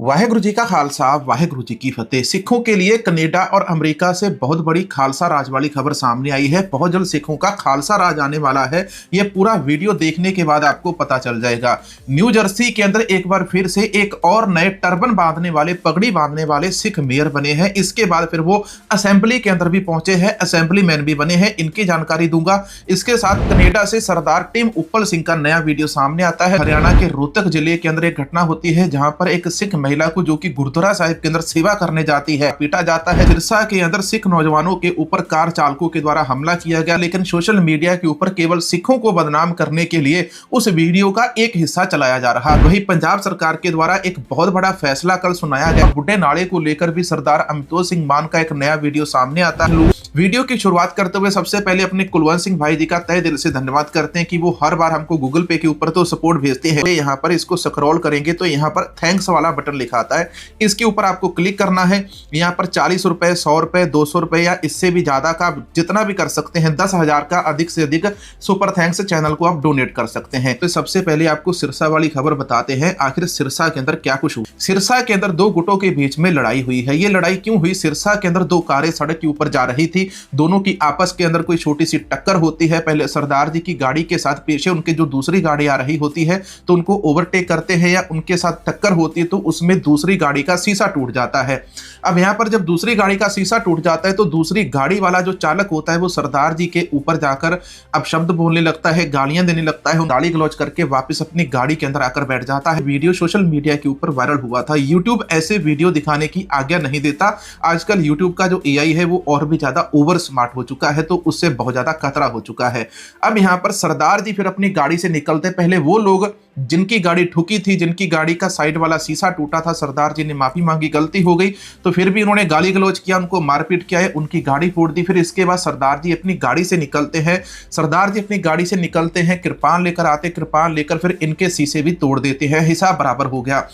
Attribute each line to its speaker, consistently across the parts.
Speaker 1: वाहेगुरु जी का खालसा वाहेगुरु जी की फतेह। सिखों के लिए कनाडा और अमेरिका से बहुत बड़ी खालसा राज वाली खबर सामने आई है। बहुत जल्द सिखों का खालसा राज आने वाला है। ये पूरा वीडियो देखने के बाद आपको पता चल जाएगा। न्यू जर्सी के अंदर एक बार फिर से एक और नए टर्बन बांधने वाले, पगड़ी बांधने वाले सिख मेयर बने हैं। इसके बाद फिर वो असेंबली के अंदर भी पहुंचे हैं, असेंबली मैन भी बने हैं। इनकी जानकारी दूंगा। इसके साथ कनाडा से सरदार टिम उप्पल सिंह का नया वीडियो सामने आता है। हरियाणा के रोहतक जिले के अंदर एक घटना होती है जहां पर एक सिख महिला को, जो कि गुरुद्वारा साहिब के अंदर सेवा करने जाती है, पीटा जाता है। सिरसा के अंदर सिख नौजवानों के ऊपर कार चालकों के द्वारा हमला किया गया, लेकिन सोशल मीडिया के ऊपर केवल सिखों को बदनाम करने के लिए उस वीडियो का एक हिस्सा चलाया जा रहा है। वहीं पंजाब सरकार के द्वारा एक बहुत बड़ा फैसला कल सुनाया गया। बुड्ढे नाले को लेकर भी सरदार अमितोज सिंह मान का एक नया वीडियो सामने आता है। वीडियो की शुरुआत करते हुए सबसे पहले अपने कुलवंत सिंह भाई जी का तहे दिल से धन्यवाद करते हैं कि वो हर बार हमको गूगल पे के ऊपर तो सपोर्ट भेजते हैं। यहाँ पर इसको स्क्रॉल करेंगे तो यहाँ पर थैंक्स वाला बटन लिखा आता है, इसके ऊपर आपको क्लिक करना है। यहाँ पर 40 रुपए, 100 रुपए, 200 रुपए या इससे भी ज्यादा का जितना भी कर सकते हैं, 10,000 का अधिक से अधिक सुपर थैंक्स चैनल को आप डोनेट कर सकते हैं। तो सबसे पहले आपको सिरसा वाली खबर बताते हैं, आखिर सिरसा के अंदर क्या कुछ हुआ। सिरसा के अंदर दो गुटों के बीच में लड़ाई हुई है। ये लड़ाई क्यों हुई? सिरसा के अंदर दो कारें सड़क के ऊपर जा रही थी, दोनों की आपस के अंदर कोई छोटी सी टक्कर होती है। पहले सरदार जी की गाड़ी के साथ पीछे उनके जो दूसरी गाड़ी आ रही होती है तो उनको ओवरटेक करते हैं या उनके साथ टक्कर होती है तो उसमें दूसरी गाड़ी का शीशा टूट जाता है। अब यहां पर जब दूसरी गाड़ी का शीशा टूट जाता है तो दूसरी गाड़ी वाला जो चालक होता है वो सरदार जी के ऊपर जाकर अब शब्द बोलने लगता है, गालियां देने लगता है, गाली गलौज करके वापस अपनी गाड़ी के अंदर आकर बैठ जाता है। वीडियो सोशल मीडिया के ऊपर वायरल हुआ था। यूट्यूब ऐसे वीडियो दिखाने की आज्ञा नहीं देता। आजकल यूट्यूब का जो एआई है वो और भी ज्यादा ओवर स्मार्ट हो चुका है, तो उससे बहुत ज्यादा खतरा हो चुका है। अब यहाँ पर सरदार जी फिर अपनी गाड़ी से निकलते पहले वो लोग जिनकी गाड़ी ठुकी थी, जिनकी गाड़ी का साइड वाला शीशा टूटा था, सरदार जी ने माफी मांगी, गलती हो गई, तो फिर भी उन्होंने गाली गलौज किया, उनको मारपीट किया है, उनकी गाड़ी फोड़ दी। फिर इसके बाद सरदार जी अपनी गाड़ी से निकलते हैं। सरदार जी अपनी गाड़ी से निकलते हैं, कृपान लेकर आते, कृपान लेकर फिर इनके शीशे भी तोड़ देते हैं। हिसाब बराबर हो गया।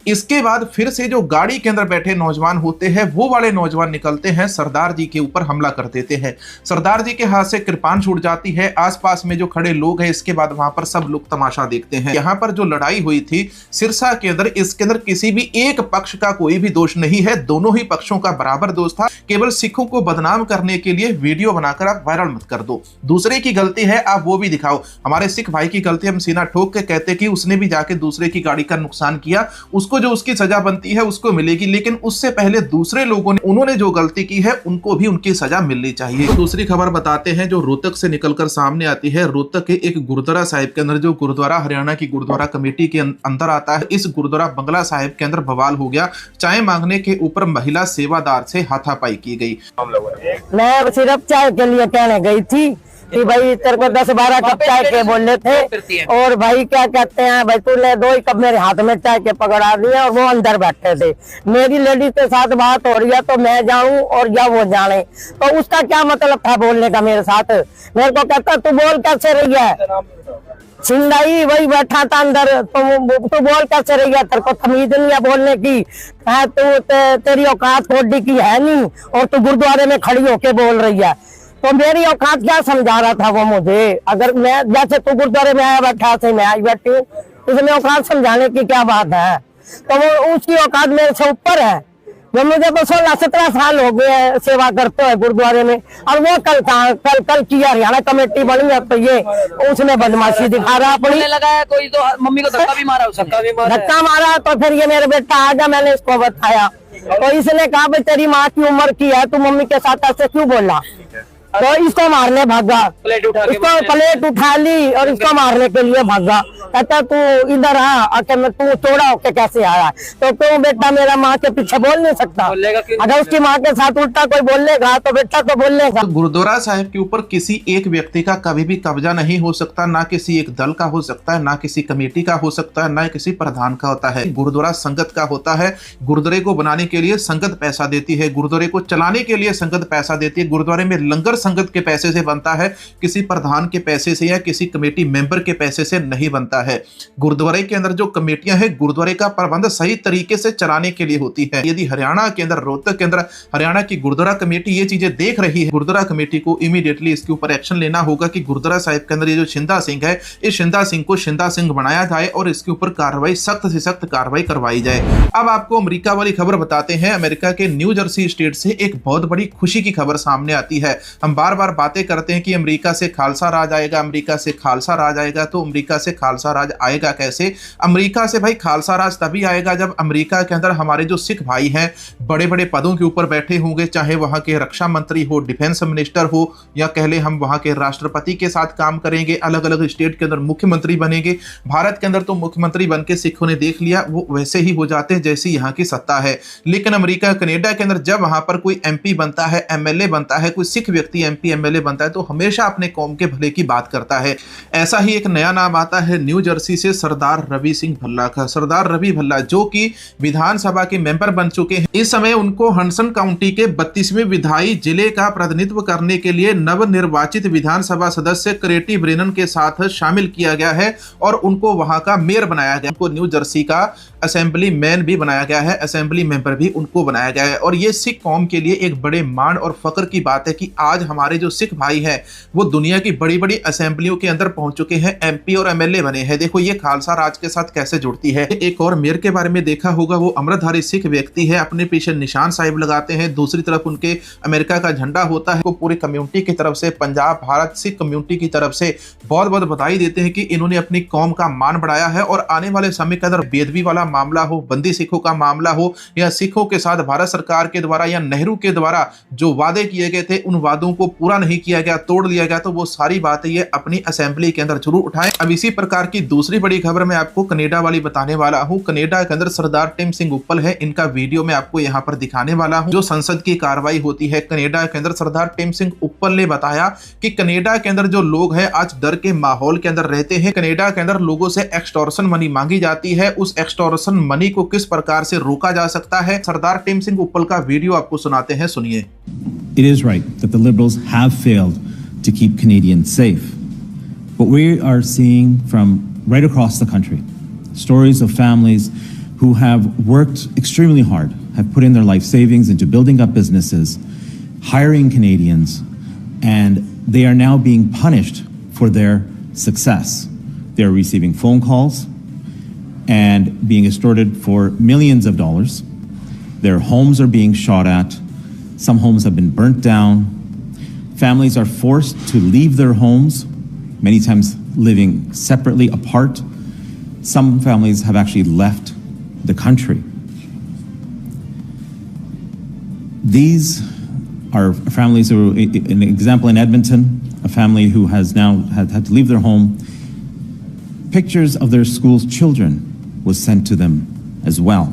Speaker 1: इसके बाद फिर से जो गाड़ी के अंदर बैठे नौजवान होते हैं वो वाले नौजवान निकलते हैं, सरदार जी के ऊपर हमला कर देते हैं। सरदार जी के हाथ से कृपान छूट जाती है। आसपास में जो खड़े लोग हैं, इसके बाद वहां पर सब लोग तमाशा देखते हैं। यहाँ पर जो लड़ाई हुई थी सिरसा के अंदर, इसके अंदर किसी भी एक पक्ष का कोई भी दोष नहीं है, दोनों ही पक्षों का बराबर दोष था। केवल सिखों को बदनाम करने के लिए वीडियो बनाकर आप वायरल मत कर दो। दूसरे की गलती है आप वो भी दिखाओ। हमारे सिख भाई की गलती हम सीना ठोक के कहते कि उसने भी जाके दूसरे की गाड़ी का नुकसान किया, उसको जो उसकी सजा बनती है उसको मिलेगी, लेकिन उससे पहले दूसरे लोगों ने, उन्होंने जो गलती की है उनको भी उनकी सजा मिलनी चाहिए। तो दूसरी खबर बताते हैं जो रोहतक से निकलकर सामने आती है। रोहतक के एक गुरुद्वारा साहिब के अंदर, जो गुरुद्वारा हरियाणा की गुरुद्वारा कमेटी के अंदर आता है, इस गुरुद्वारा बंगला साहिब के अंदर बवाल हो गया। चाय मांगने के ऊपर महिला सेवादार से हाथापाई की गई।
Speaker 2: मैं सिर्फ चाय के लिए कहने गई थी कि भाई तेरे को 10-12 कप चाय के बोले थे, और भाई क्या कहते हैं, भाई तूने 2 ही कप मेरे हाथ में चाय के पकड़ा दिया और वो अंदर बैठे थे। मेरी लेडीज के साथ बात हो रही है तो मैं जाऊं और या वो जाने, तो उसका क्या मतलब था बोलने का मेरे साथ? मेरे को कहता तू बोल कैसे रही है, सिंदाई वही बैठा था अंदर, तू बोल कैसे रही है, तेरे को तमीज नहीं है बोलने की, तेरी औकात कोडी की है नहीं और तू गुरुद्वारे में खड़ी होके बोल रही है। तो मेरी औकात क्या समझा रहा था वो मुझे? अगर मैं जैसे तू गुरुद्वारे में आया बैठा से मैं आई बैठी हूँ, इसमें औकात समझाने की क्या बात है? तो वो उसकी औकात मेरे से ऊपर है। जो मुझे तो 16-17 साल हो गए सेवा करते हैं गुरुद्वारे में, और वो कल की हरियाणा कमेटी बनी है तो ये उसने बदमाशी दिखा रहा अपनी।
Speaker 3: लगाया कोई तो मम्मी को धक्का भी मारा,
Speaker 2: धक्का मारा तो फिर ये मेरे बेटा आ गया, मैंने इसको बताया तो इसने कहा भाई तेरी माँ की उम्र की है, तू मम्मी के साथ ऐसे क्यों बोला? तो इसको मारने भागा, इसको प्लेट उठा ली और इसको मारने के लिए भागा। कहता तू इधर आ, तू चौड़ा होके कैसे आया? तो क्यों बेटा मेरा माँ के पीछे बोल नहीं सकता? अगर उसकी माँ के साथ उल्टा कोई बोलेगा तो बेटा तो बोलेगा।
Speaker 1: गुरुद्वारा साहिब के ऊपर किसी एक व्यक्ति का कभी भी कब्जा नहीं हो सकता, ना किसी एक दल का हो सकता है, ना किसी कमेटी का हो सकता है, ना किसी प्रधान का होता है। गुरुद्वारा संगत का होता है। गुरुद्वारे को बनाने के लिए संगत पैसा देती है, गुरुद्वारे को चलाने के लिए संगत पैसा देती है, गुरुद्वारे में लंगर संगत के पैसे से बनता है, किसी प्रधान के पैसे से या किसी कमेटी मेंबर के पैसे से नहीं बनता है। गुरुद्वारे के अंदर जो कमेटियां हैं, गुरुद्वारे का प्रबंध सही तरीके से चलाने के लिए होती है। यदि हरियाणा के अंदर, रोहतक के अंदर हरियाणा की गुरुद्वारा कमेटी ये चीजें देख रही है, गुरुद्वारा कमेटी को इमीडिएटली इसके ऊपर एक्शन लेना होगा कि गुरुद्वारा साहिब के अंदर ये जो शिंदा सिंह है, इस शिंदा सिंह को शिंदा सिंह बनाया जाए और इसके ऊपर कार्रवाई, सख्त से सख्त कार्रवाई करवाई जाए। अब आपको अमेरिका वाली खबर बताते हैं। अमेरिका के न्यू जर्सी स्टेट से एक बहुत बड़ी खुशी की खबर सामने आती है। हम बार बार बातें करते हैं कि अमेरिका से खालसा राज आएगा, अमेरिका से खालसा राज आएगा, तो अमेरिका से खालसा राज आएगा कैसे? अमेरिका से भाई खालसा राज तभी आएगा जब अमेरिका के अंदर हमारे जो सिख भाई हैं बड़े बड़े पदों के ऊपर बैठे होंगे, चाहे वहां के रक्षा मंत्री हो, डिफेंस मिनिस्टर हो, या कह ले हम वहां के राष्ट्रपति के साथ काम करेंगे, अलग अलग स्टेट के अंदर मुख्यमंत्री बनेंगे। भारत के अंदर तो मुख्यमंत्री बन के सिखों ने देख लिया, वो वैसे ही हो जाते हैं जैसी यहाँ की सत्ता है। लेकिन अमेरिका, कनाडा के अंदर जब वहां पर कोई एमपी बनता है, एमएलए बनता है, कोई सिख व्यक्ति एमपी एमएलए बनता है, तो हमेशा अपने कौम के भले की बात करता है। ऐसा ही एक नया नाम आता है न्यू जर्सी से, सरदार रवि सिंह भल्ला का। सरदार रवि भल्ला जो कि विधानसभा के मेंबर बन चुके हैं। इस समय उनको हडसन काउंटी के 32वें विधायी जिले का प्रतिनिधित्व करने के लिए नवनिर्वाचित विधानसभा सदस्य क्रेटी ब्रेनन के साथ शामिल किया गया है और उनको वहां का मेयर बनाया गया। उनको न्यू जर्सी का असेंबली मैन भी बनाया गया है, असेंबली मेंबर भी उनको बनाया गया है। और ये सिख कौम के लिए एक बड़े मान और फख्र की बात है कि आज हमारे जो सिख भाई हैं वो दुनिया की बड़ी बड़ी असेंबलियों के अंदर पहुंच चुके हैं, एमपी और एमएलए बने हैं। देखो ये खालसा राज के साथ कैसे जुड़ती है। एक और मेयर के बारे में देखा होगा, वो अमृतधारी सिख व्यक्ति है, अपने पीछे निशान साहिब लगाते हैं, दूसरी तरफ उनके अमेरिका का झंडा होता है। वो पूरी कम्युनिटी की तरफ से, पंजाब भारत सिख कम्युनिटी की तरफ से बहुत बहुत बधाई देते हैं कि इन्होंने अपनी कौम का मान बढ़ाया है। और आने वाले समय के अंदर बेदबी वाला मामला हो, बंदी सिखों का मामला हो, या सिखों के साथ भारत सरकार के द्वारा या नेहरू के द्वारा जो वादे किए गए थे उन वादों को पूरा नहीं किया गया, तोड़ लिया गया, तो वो सारी बातें ये अपनी असेंबली के अंदर जरूर उठाएं। अब इसी प्रकार की दूसरी बड़ी खबर मैं आपको कनाडा वाली बताने वाला हूं। कनाडा के अंदर सरदार टिम सिंह उप्पल है, इनका वीडियो मैं आपको यहां पर दिखाने वाला हूं। जो संसद की कार्रवाई होती है कनाडा के अंदर, सरदार टिम सिंह उप्पल ने बताया कि कनाडा के अंदर जो लोग हैं आज डर के माहौल के अंदर रहते हैं। कनाडा के अंदर लोगों से एक्सटॉर्शन मनी मांगी जाती है, उस एक्सटॉर्शन मनी को किस प्रकार से रोका जा सकता है, सरदार टिम सिंह उप्पल का वीडियो आपको सुनाते हैं, सुनिए।
Speaker 4: It is right that the Liberals have failed to keep Canadians safe. But we are seeing from right across the country stories of families who have worked extremely hard, have put in their life savings into building up businesses, hiring Canadians, and they are now being punished for their success. They are receiving phone calls and being extorted for millions of dollars. Their homes are being shot at. Some homes have been burnt down. Families are forced to leave their homes, many times living separately apart. Some families have actually left the country. These are families who, an example in Edmonton, a family who has now had to leave their home. Pictures of their school's children was sent to them as well.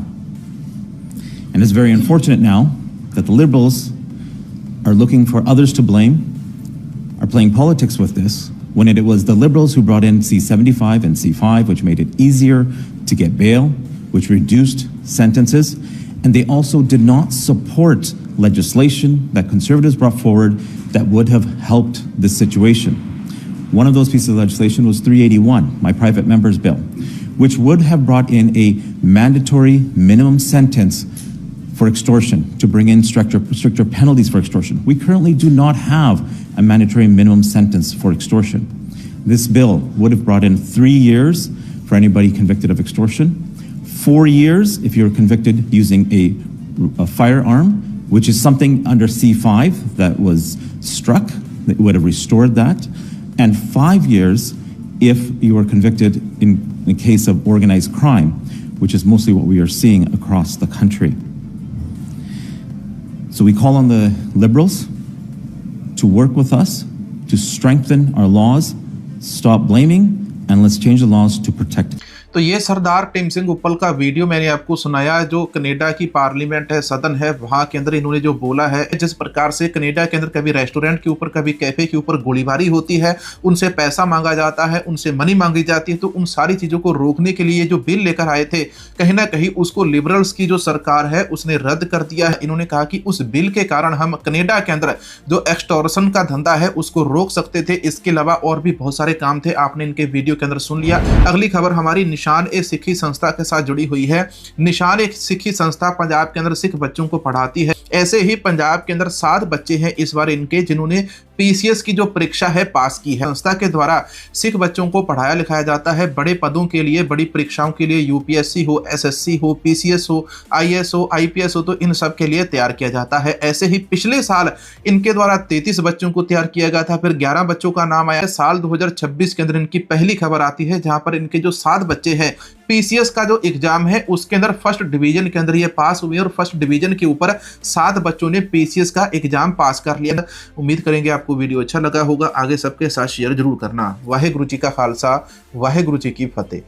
Speaker 4: And it's very unfortunate now that the Liberals are looking for others to blame, are playing politics with this, when it was the Liberals who brought in C-75 and C-5, which made it easier to get bail, which reduced sentences, and they also did not support legislation that Conservatives brought forward that would have helped this situation. One of those pieces of legislation was 381, my private member's bill, which would have brought in a mandatory minimum sentence for extortion, to bring in stricter penalties for extortion. We currently do not have a mandatory minimum sentence for extortion. This bill would have brought in 3 years for anybody convicted of extortion, 4 years if you're convicted using a firearm, which is something under C5 that was struck, that would have restored that, and 5 years if you are convicted in the case of organized crime, which is mostly what we are seeing across the country. So we call on the Liberals to work with us to strengthen our laws, stop blaming, and let's change the laws to protect.
Speaker 1: तो ये सरदार Tim Singh उप्पल का video मैंने आपको सुनाया, जो Canada की parliament है, सदन है, वहां के अंदर इन्होंने जो बोला है, जिस प्रकार से कनाडा के अंदर कभी रेस्टोरेंट के ऊपर कभी कैफे के ऊपर गोलीबारी होती है, उनसे पैसा मांगा जाता है, उनसे मनी मांगी जाती है, तो उन सारी चीजों को रोकने के लिए जो बिल लेकर आए थे, कहीं ना कहीं उसको लिबरल्स की जो सरकार है उसने रद्द कर दिया है। इन्होंने कहा कि उस बिल के कारण हम कनाडा के अंदर जो एक्सटॉर्शन का धंधा है उसको रोक सकते थे। इसके अलावा और भी बहुत सारे काम थे, आपने इनके वीडियो के अंदर सुन लिया। अगली खबर हमारी निशान ए सिखी संस्था के साथ जुड़ी हुई है। निशान एक सिखी संस्था पंजाब के अंदर सिख बच्चों को पढ़ाती है। ऐसे ही पंजाब के अंदर 7 बच्चे हैं इस बार इनके, जिन्होंने पीसीएस की जो परीक्षा है पास की है। संस्था के द्वारा सिख बच्चों को पढ़ाया लिखाया जाता है बड़े पदों के लिए, बड़ी परीक्षाओं के लिए, यूपीएससी हो, एसएससी हो, पीसीएस हो, आईएएस हो, आईपीएस हो, तो इन सब के लिए तैयार किया जाता है। ऐसे ही पिछले साल इनके द्वारा 33 बच्चों को तैयार किया गया था, फिर 11 बच्चों का नाम आया। साल 2026 के अंदर इनकी पहली खबर आती है, जहां पर इनके जो 7 बच्चे हैं पीसीएस का जो एग्जाम है उसके अंदर फर्स्ट डिवीजन के अंदर ये पास हुए, और फर्स्ट डिवीजन के ऊपर 7 बच्चों ने पीसीएस का एग्जाम पास कर लिया। उम्मीद करेंगे आपको वीडियो अच्छा लगा होगा। आगे सबके साथ शेयर जरूर करना। वाहेगुरु जी का खालसा, वाहेगुरु जी की फतेह।